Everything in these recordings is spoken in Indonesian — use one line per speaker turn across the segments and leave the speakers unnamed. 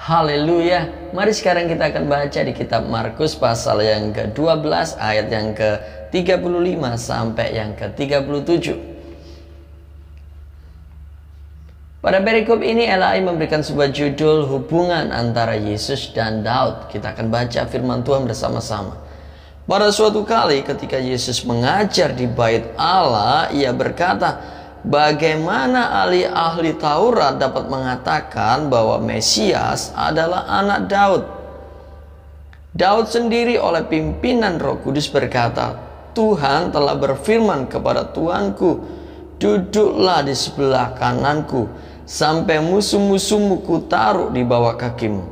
Haleluya. Mari sekarang kita akan baca di kitab Markus pasal yang ke-12 ayat yang ke-35 sampai yang ke-37. Pada perikop ini LAI memberikan sebuah judul hubungan antara Yesus dan Daud. Kita akan baca firman Tuhan bersama-sama. Pada suatu kali ketika Yesus mengajar di bait Allah, ia berkata, bagaimana ahli Taurat dapat mengatakan bahwa Mesias adalah anak Daud? Daud sendiri oleh pimpinan Roh Kudus berkata, Tuhan telah berfirman kepada Tuanku, duduklah di sebelah kananku, sampai musuh-musuhmu kutaruh di bawah kakimu.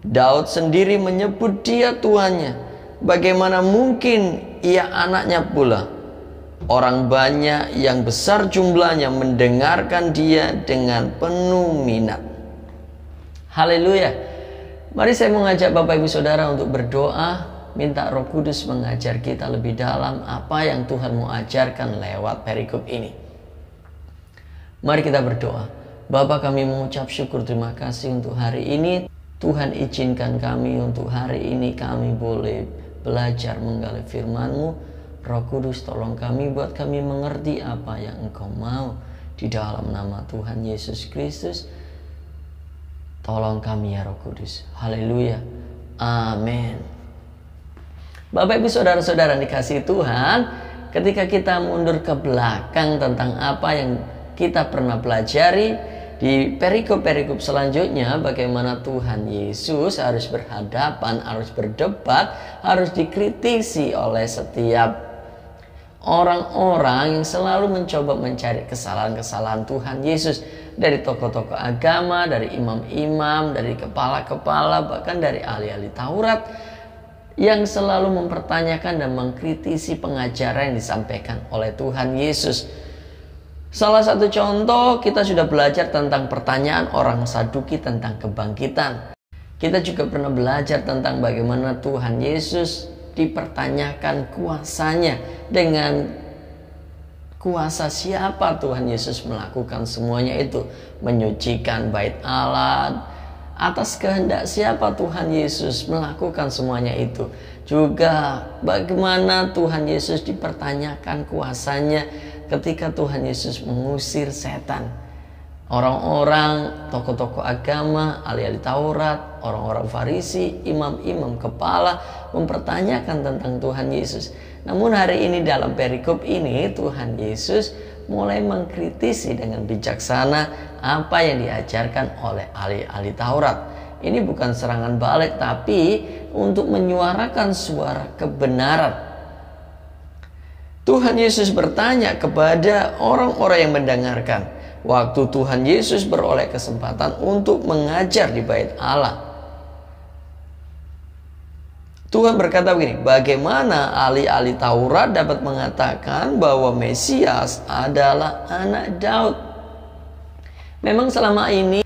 Daud sendiri menyebut dia tuannya. Bagaimana mungkin ia anaknya pula? Orang banyak yang besar jumlahnya mendengarkan dia dengan penuh minat. Haleluya. Mari saya mengajak Bapak Ibu Saudara untuk berdoa, minta Roh Kudus mengajar kita lebih dalam apa yang Tuhan mau ajarkan lewat perikop ini. Mari kita berdoa. Bapa, kami mengucap syukur, terima kasih untuk hari ini. Tuhan izinkan kami untuk hari ini kami boleh belajar menggali firman-Mu. Roh Kudus, tolong kami buat kami mengerti apa yang Engkau mau. Di dalam nama Tuhan Yesus Kristus, tolong kami ya Roh Kudus. Haleluya. Amin. Bapak Ibu Saudara-saudara dikasihi Tuhan, ketika kita mundur ke belakang tentang apa yang kita pernah pelajari di perikop-perikop selanjutnya, bagaimana Tuhan Yesus harus berhadapan, harus berdebat, harus dikritisi oleh setiap orang-orang yang selalu mencoba mencari kesalahan-kesalahan Tuhan Yesus. Dari tokoh-tokoh agama, dari imam-imam, dari kepala-kepala, bahkan dari ahli-ahli Taurat yang selalu mempertanyakan dan mengkritisi pengajaran yang disampaikan oleh Tuhan Yesus. Salah satu contoh, kita sudah belajar tentang pertanyaan orang Saduki tentang kebangkitan. Kita juga pernah belajar tentang bagaimana Tuhan Yesus dipertanyakan kuasanya. Dengan kuasa siapa Tuhan Yesus melakukan semuanya itu? Menyucikan bait Allah. Atas kehendak siapa Tuhan Yesus melakukan semuanya itu? Juga bagaimana Tuhan Yesus dipertanyakan kuasanya ketika Tuhan Yesus mengusir setan. Orang-orang, tokoh-tokoh agama, ahli-ahli Taurat, orang-orang Farisi, imam-imam kepala mempertanyakan tentang Tuhan Yesus. Namun hari ini dalam perikop ini Tuhan Yesus mulai mengkritisi dengan bijaksana apa yang diajarkan oleh ahli-ahli Taurat. Ini bukan serangan balik, tapi untuk menyuarakan suara kebenaran. Tuhan Yesus bertanya kepada orang-orang yang mendengarkan. Waktu Tuhan Yesus beroleh kesempatan untuk mengajar di bait Allah, Tuhan berkata begini, bagaimana ahli-ahli Taurat dapat mengatakan bahwa Mesias adalah anak Daud? Memang selama ini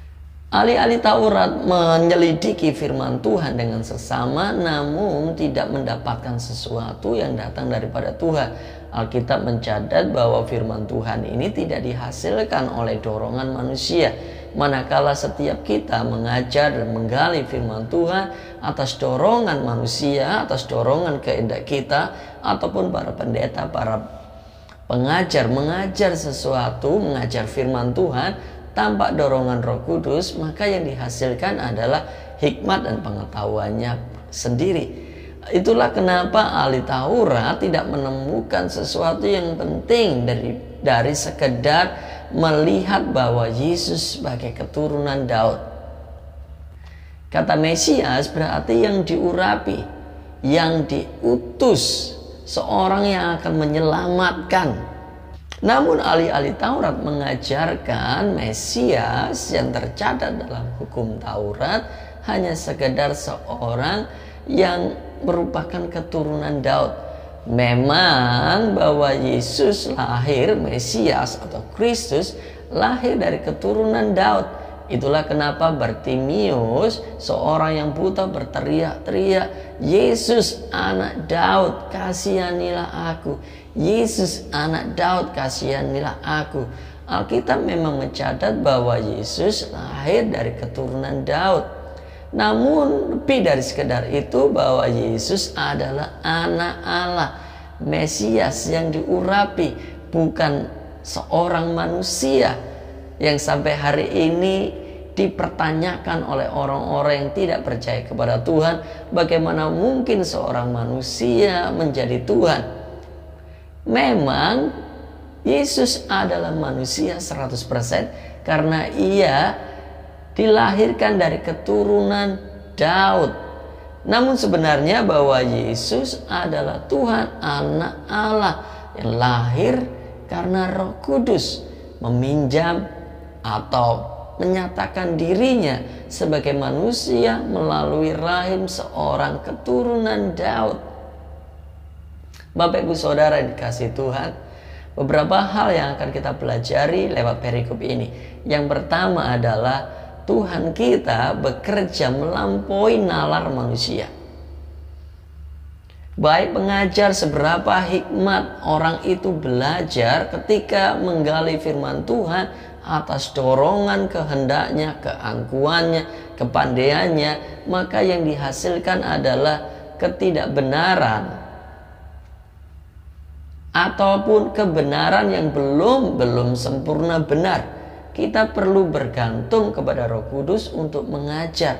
ahli-ahli Taurat menyelidiki firman Tuhan dengan sesama, namun tidak mendapatkan sesuatu yang datang daripada Tuhan. Alkitab mencatat bahwa firman Tuhan ini tidak dihasilkan oleh dorongan manusia. Manakala setiap kita mengajar dan menggali firman Tuhan atas dorongan manusia, atas dorongan kehendak kita, ataupun para pendeta, para pengajar mengajar sesuatu, mengajar firman Tuhan tanpa dorongan Roh Kudus, maka yang dihasilkan adalah hikmat dan pengetahuannya sendiri. Itulah kenapa ahli Taurat tidak menemukan sesuatu yang penting dari sekedar melihat bahwa Yesus sebagai keturunan Daud. Kata Mesias berarti yang diurapi, yang diutus, seorang yang akan menyelamatkan. Namun ahli-ahli Taurat mengajarkan Mesias yang tercatat dalam hukum Taurat hanya sekedar seorang yang merupakan keturunan Daud. Memang bahwa Yesus lahir, Mesias atau Kristus lahir dari keturunan Daud. Itulah kenapa Bartimius, seorang yang buta, berteriak-teriak, Yesus anak Daud, kasihanilah aku. Yesus anak Daud, kasihanilah aku. Alkitab memang mencatat bahwa Yesus lahir dari keturunan Daud. Namun lebih dari sekedar itu, bahwa Yesus adalah anak Allah, Mesias yang diurapi, bukan seorang manusia yang sampai hari ini dipertanyakan oleh orang-orang yang tidak percaya kepada Tuhan. Bagaimana mungkin seorang manusia menjadi Tuhan? Memang Yesus adalah manusia 100% karena ia dilahirkan dari keturunan Daud. Namun sebenarnya bahwa Yesus adalah Tuhan, anak Allah yang lahir karena Roh Kudus meminjam atau menyatakan dirinya sebagai manusia melalui rahim seorang keturunan Daud. Bapak Ibu Saudara yang dikasihi Tuhan, beberapa hal yang akan kita pelajari lewat perikop ini. Yang pertama adalah Tuhan kita bekerja melampaui nalar manusia. Baik pengajar seberapa hikmat orang itu belajar ketika menggali firman Tuhan atas dorongan kehendaknya, keangkuhannya, kepandaiannya, maka yang dihasilkan adalah ketidakbenaran ataupun kebenaran yang belum sempurna benar. Kita perlu bergantung kepada Roh Kudus untuk mengajar.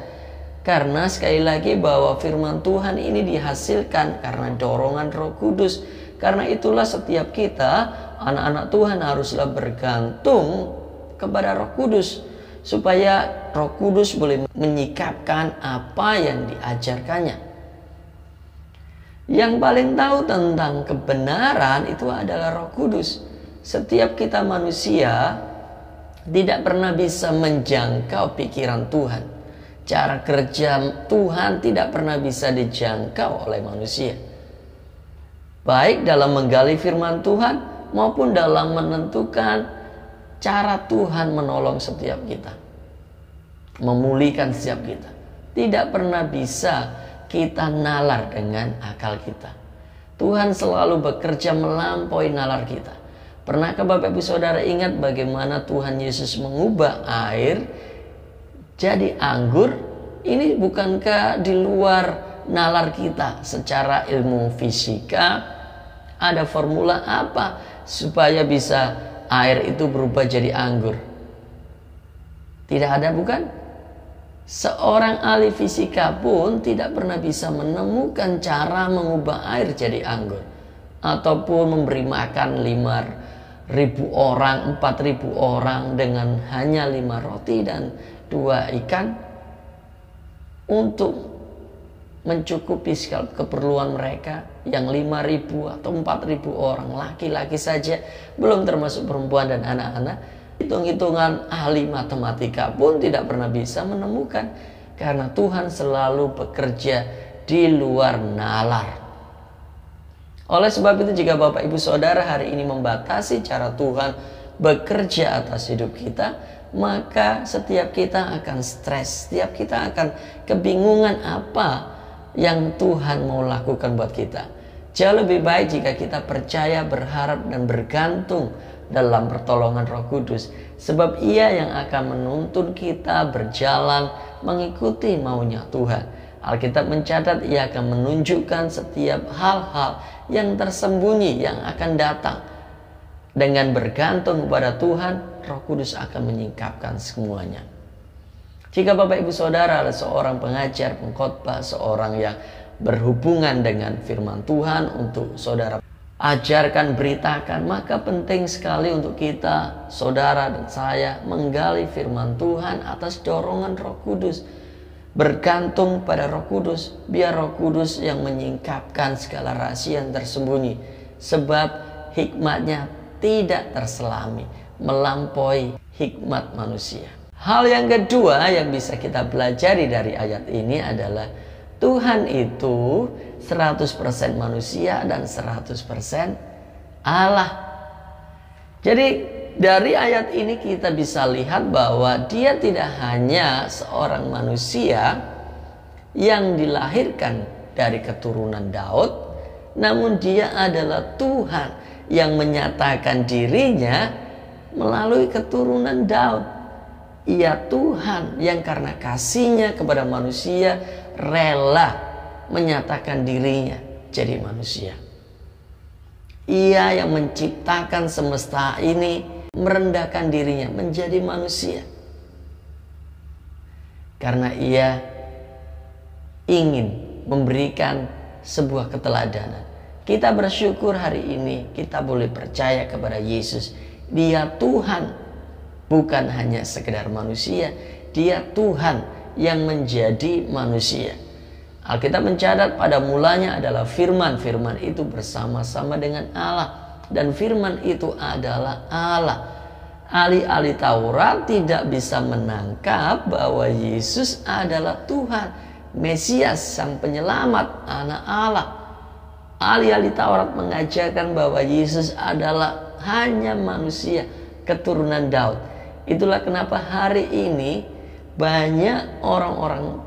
Karena sekali lagi bahwa firman Tuhan ini dihasilkan karena dorongan Roh Kudus. Karena itulah setiap kita, anak-anak Tuhan, haruslah bergantung kepada Roh Kudus, supaya Roh Kudus boleh menyikapkan apa yang diajarkannya. Yang paling tahu tentang kebenaran itu adalah Roh Kudus. Setiap kita manusia tidak pernah bisa menjangkau pikiran Tuhan. Cara kerja Tuhan tidak pernah bisa dijangkau oleh manusia, baik dalam menggali firman Tuhan maupun dalam menentukan cara Tuhan menolong setiap kita, memulihkan setiap kita. Tidak pernah bisa kita nalar dengan akal kita. Tuhan selalu bekerja melampaui nalar kita. Pernahkah Bapak Ibu Saudara ingat bagaimana Tuhan Yesus mengubah air jadi anggur? Ini bukankah di luar nalar kita? Secara ilmu fisika ada formula apa supaya bisa air itu berubah jadi anggur? Tidak ada, bukan? Seorang ahli fisika pun tidak pernah bisa menemukan cara mengubah air jadi anggur, ataupun memberi makan 5.000 orang, 4.000 orang dengan hanya 5 roti dan 2 ikan untuk mencukupi keperluan mereka yang 5.000 atau 4.000 orang, laki-laki saja, belum termasuk perempuan dan anak-anak. Hitung-hitungan ahli matematika pun tidak pernah bisa menemukan, karena Tuhan selalu bekerja di luar nalar. Oleh sebab itu, jika Bapak Ibu Saudara hari ini membatasi cara Tuhan bekerja atas hidup kita, maka setiap kita akan stres, setiap kita akan kebingungan apa yang Tuhan mau lakukan buat kita. Jauh lebih baik jika kita percaya, berharap, dan bergantung dalam pertolongan Roh Kudus, sebab Ia yang akan menuntun kita berjalan mengikuti maunya Tuhan. Alkitab mencatat Ia akan menunjukkan setiap hal-hal yang tersembunyi yang akan datang. Dengan bergantung kepada Tuhan, Roh Kudus akan menyingkapkan semuanya. Jika Bapak Ibu Saudara adalah seorang pengajar, pengkhotbah, seorang yang berhubungan dengan firman Tuhan untuk saudara ajarkan, beritakan, maka penting sekali untuk kita, saudara dan saya, menggali firman Tuhan atas dorongan Roh Kudus. Bergantung pada Roh Kudus, biar Roh Kudus yang menyingkapkan segala rahasia yang tersembunyi, sebab hikmatnya tidak terselami, melampaui hikmat manusia. Hal yang kedua yang bisa kita pelajari dari ayat ini adalah Tuhan itu 100% manusia dan 100% Allah. Jadi dari ayat ini kita bisa lihat bahwa Dia tidak hanya seorang manusia yang dilahirkan dari keturunan Daud, namun Dia adalah Tuhan yang menyatakan dirinya melalui keturunan Daud. Ia Tuhan yang karena kasih-Nya kepada manusia rela menyatakan dirinya jadi manusia. Ia yang menciptakan semesta ini merendahkan dirinya menjadi manusia. Karena ia ingin memberikan sebuah keteladanan. Kita bersyukur hari ini kita boleh percaya kepada Yesus. Dia Tuhan, bukan hanya sekedar manusia. Dia Tuhan yang menjadi manusia. Alkitab mencatat pada mulanya adalah firman. Firman itu bersama-sama dengan Allah. Dan firman itu adalah Allah. Ahli-ahli Taurat tidak bisa menangkap bahwa Yesus adalah Tuhan, Mesias, sang penyelamat, anak Allah. Ahli-ahli Taurat mengajarkan bahwa Yesus adalah hanya manusia, keturunan Daud. Itulah kenapa hari ini banyak orang-orang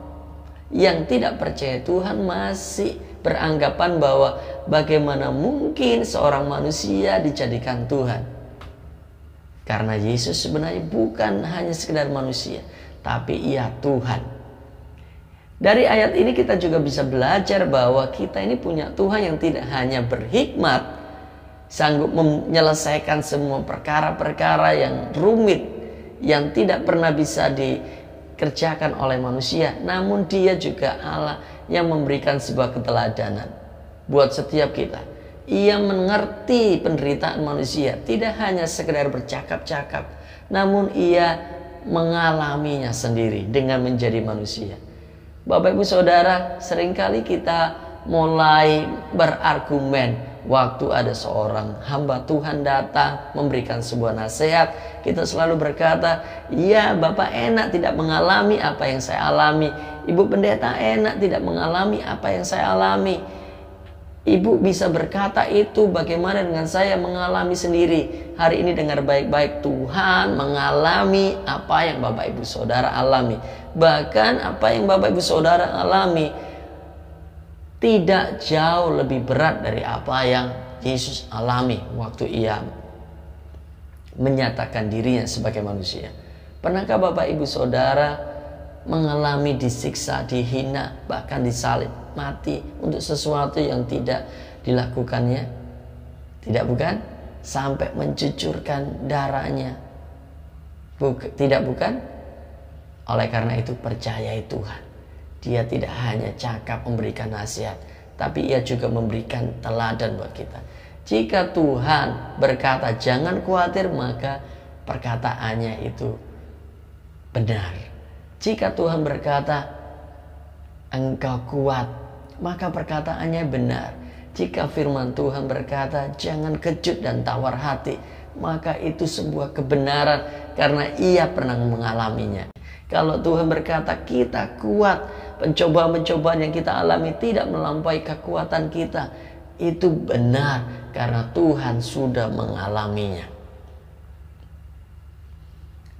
yang tidak percaya Tuhan masih beranggapan bahwa bagaimana mungkin seorang manusia dijadikan Tuhan. Karena Yesus sebenarnya bukan hanya sekedar manusia, tapi ia Tuhan. Dari ayat ini kita juga bisa belajar bahwa kita ini punya Tuhan yang tidak hanya berhikmat, sanggup menyelesaikan semua perkara-perkara yang rumit, yang tidak pernah bisa dikerjakan oleh manusia. Namun Dia juga Allah yang memberikan sebuah keteladanan buat setiap kita. Ia mengerti penderitaan manusia, tidak hanya sekedar bercakap-cakap, namun Ia mengalaminya sendiri dengan menjadi manusia. Bapak Ibu Saudara, seringkali kita mulai berargumen waktu ada seorang hamba Tuhan datang memberikan sebuah nasihat. Kita selalu berkata, ya Bapak enak tidak mengalami apa yang saya alami. Ibu pendeta enak tidak mengalami apa yang saya alami. Ibu bisa berkata itu, bagaimana dengan saya mengalami sendiri. Hari ini dengar baik-baik, Tuhan mengalami apa yang Bapak Ibu Saudara alami. Bahkan apa yang Bapak Ibu Saudara alami tidak jauh lebih berat dari apa yang Yesus alami waktu Ia menyatakan dirinya sebagai manusia. Pernahkah Bapak Ibu Saudara mengalami disiksa, dihina, bahkan disalib, mati untuk sesuatu yang tidak dilakukannya? Tidak, bukan? Sampai mencucurkan darahnya. Tidak, bukan? Oleh karena itu percayai Tuhan. Dia tidak hanya cakap memberikan nasihat, tapi Ia juga memberikan teladan buat kita. Jika Tuhan berkata jangan khawatir, maka perkataannya itu benar. Jika Tuhan berkata engkau kuat, maka perkataannya benar. Jika firman Tuhan berkata jangan kejut dan tawar hati, maka itu sebuah kebenaran karena Ia pernah mengalaminya. Kalau Tuhan berkata kita kuat, pencobaan-pencobaan yang kita alami tidak melampaui kekuatan kita, itu benar karena Tuhan sudah mengalaminya.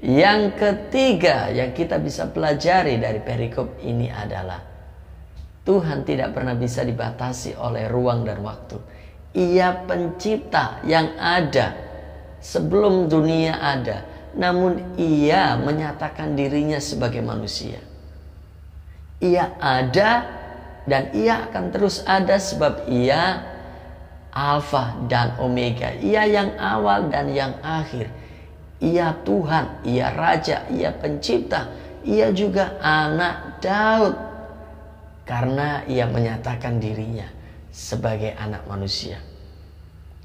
Yang ketiga yang kita bisa pelajari dari perikop ini adalah Tuhan tidak pernah bisa dibatasi oleh ruang dan waktu. Ia pencipta yang ada sebelum dunia ada. Namun Ia menyatakan dirinya sebagai manusia. Ia ada dan Ia akan terus ada sebab Ia Alfa dan Omega. Ia yang awal dan yang akhir. Ia Tuhan, Ia Raja, Ia Pencipta. Ia juga anak Daud. Karena Ia menyatakan dirinya sebagai anak manusia.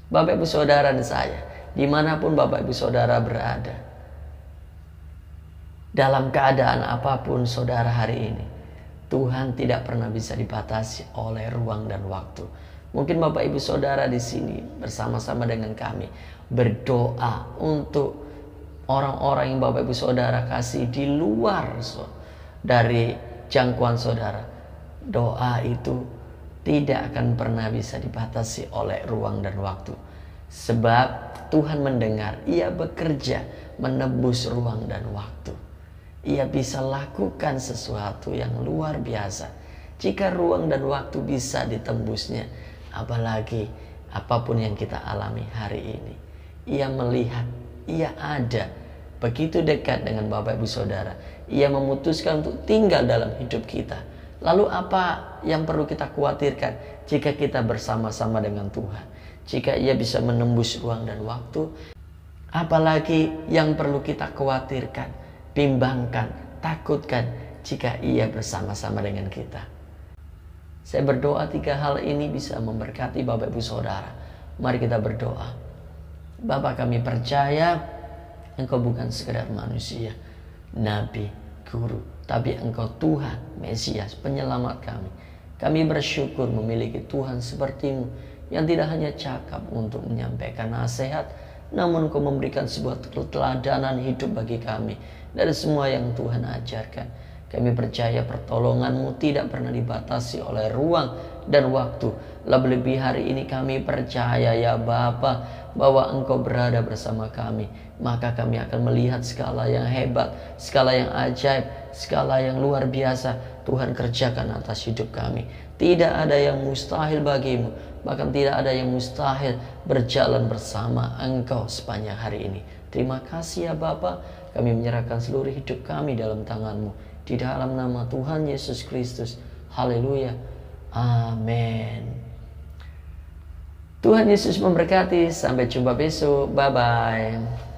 Bapak Ibu Saudara dan saya, dimanapun Bapak Ibu Saudara berada, dalam keadaan apapun saudara hari ini, Tuhan tidak pernah bisa dibatasi oleh ruang dan waktu. Mungkin Bapak Ibu Saudara di sini bersama-sama dengan kami berdoa untuk orang-orang yang Bapak Ibu Saudara kasih di luar dari jangkauan saudara. Doa itu tidak akan pernah bisa dibatasi oleh ruang dan waktu. Sebab Tuhan mendengar, Ia bekerja menebus ruang dan waktu. Ia bisa lakukan sesuatu yang luar biasa. Jika ruang dan waktu bisa ditembusnya, apalagi apapun yang kita alami hari ini. Ia melihat, Ia ada begitu dekat dengan Bapak Ibu Saudara. Ia memutuskan untuk tinggal dalam hidup kita. Lalu apa yang perlu kita khawatirkan jika kita bersama-sama dengan Tuhan? Jika ia bisa menembus ruang dan waktu, apalagi yang perlu kita khawatirkan, bimbangkan, takutkan jika ia bersama-sama dengan kita. Saya berdoa 3 hal ini bisa memberkati Bapak Ibu Saudara. Mari kita berdoa. Bapa, kami percaya Engkau bukan sekedar manusia, nabi, guru, tapi Engkau Tuhan, Mesias, penyelamat kami. Kami bersyukur memiliki Tuhan seperti-Mu yang tidak hanya cakap untuk menyampaikan nasihat, namun Engkau memberikan sebuah keteladanan hidup bagi kami dari semua yang Tuhan ajarkan. Kami percaya pertolongan-Mu tidak pernah dibatasi oleh ruang dan waktu. Lebih-lebih hari ini kami percaya ya Bapa, bahwa Engkau berada bersama kami. Maka kami akan melihat skala yang hebat, skala yang ajaib, skala yang luar biasa Tuhan kerjakan atas hidup kami. Tidak ada yang mustahil bagi-Mu, bahkan tidak ada yang mustahil berjalan bersama Engkau sepanjang hari ini. Terima kasih ya Bapa, kami menyerahkan seluruh hidup kami dalam tangan-Mu. Di dalam nama Tuhan Yesus Kristus. Haleluya. Amin. Tuhan Yesus memberkati. Sampai jumpa besok. Bye-bye.